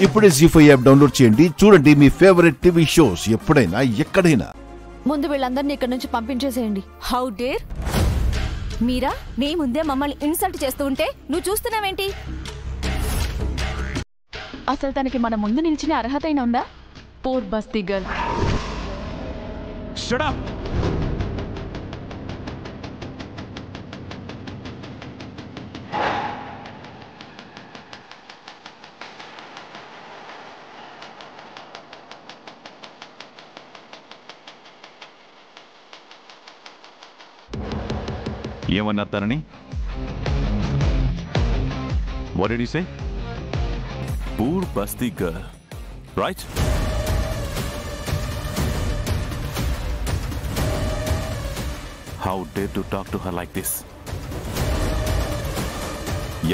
ఇప్పుడే జీ5 app download చేయండి. చూడండి మీ ఫేవరెట్ టీవీ షోస్ ఎప్పుడైనా ఎక్కడైనా. ముందు వీళ్ళందరినీ ఇక్కడ నుంచి పంపించేసేయండి. హౌ డేర్ మీరా, నీ ముందే మమ్మల్ని ఇన్సల్ట్ చేస్తూ ఉంటే నువ్వు చూస్తున్నావేంటి? అసలు తనకి మన ముందు నిలిచిన అర్హత అయినా ఉందా? పూర్ బస్తీ గర్ల్. Shut up! ఏమన్నారు తనని? What did you say? Poor Basti girl, right? How dare to talk to her like this?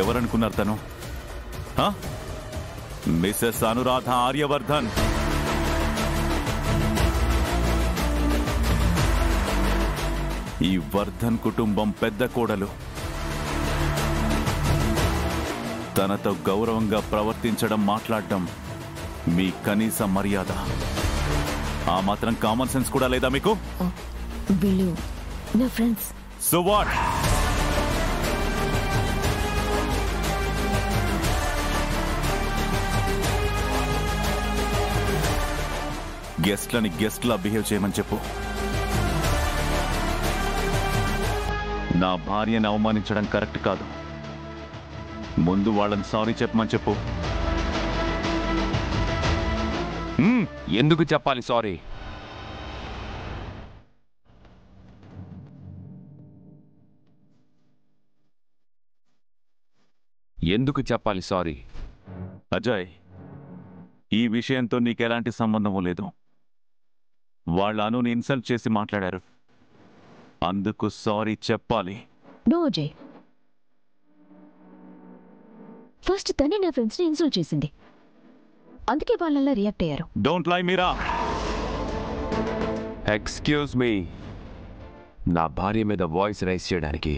ఎవరనుకున్నారు తను? మిసెస్ అనురాధ ఆర్యవర్ధన్. ఈ వర్ధన్ కుటుంబం పెద్ద కోడలు. తనతో గౌరవంగా ప్రవర్తించడం, మాట్లాడడం మీ కనీస మర్యాద. ఆ మాత్రం కామన్ సెన్స్ కూడా లేదా మీకు? వీళ్ళు నా ఫ్రెండ్స్. So what? గెస్ట్లని గెస్ట్లా బిహేవ్ చేయమని చెప్పు. నా భార్యను అవమానించడం కరెక్ట్ కాదు. ముందు వాళ్ళని సారీ చెప్పమని చెప్పు. ఎందుకు చెప్పాలి సారీ? ఎందుకు చెప్పాలి సారీ? అజయ్, ఈ విషయంతో నీకెలాంటి సంబంధము లేదు. వాళ్ళ అనుని ఇన్సల్ట్ చేసి మాట్లాడారు, అందుకు సారీ చెప్పాలి. నో అజయ్, ఫస్ట్ తనే నా ఫ్రెండ్స్ ని ఇన్సల్ట్ చేసింది, అందుకే వాళ్ళలా రియాక్ట్ అయ్యారు. Don't lie Meera. Excuse me, నా భార్య మీద వాయిస్ రైజ్ చేయడానికి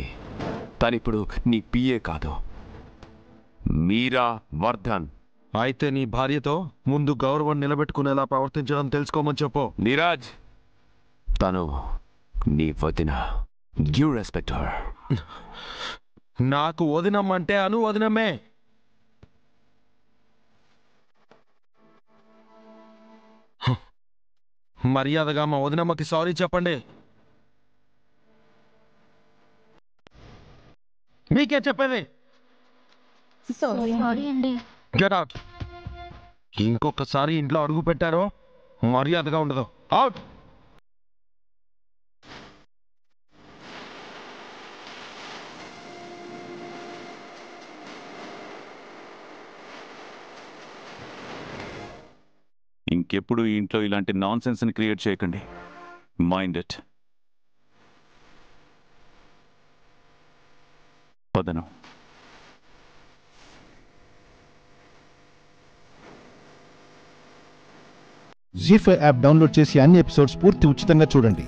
తనిప్పుడు నీ పిఏ కాదు, మీరా వర్ధన్. అయితే నీ భార్యతో ముందు గౌరవం నిలబెట్టుకునేలా ప్రవర్తించడం తెలుసుకోమని చెప్పు. నీరాజ్, తను నీ వదిన. You respect her. నాకు వదినమ్మంటే అను వదినమ్మే. మర్యాదగా మా వదినమ్మకి సారీ చెప్పండి. మీకే చెప్పేది. Get out. ఇంకొకసారి ఇంట్లో అడుగు పెట్టారో మర్యాదగా ఉండదు. అవుట్. ఇంకెప్పుడు ఈ ఇంట్లో ఇలాంటి నాన్ సెన్స్ని క్రియేట్ చేయకండి. Mind it. పదను. జీ5 యాప్ డౌన్లోడ్ చేసి అన్ని ఎపిసోడ్స్ పూర్తి ఉచితంగా చూడండి.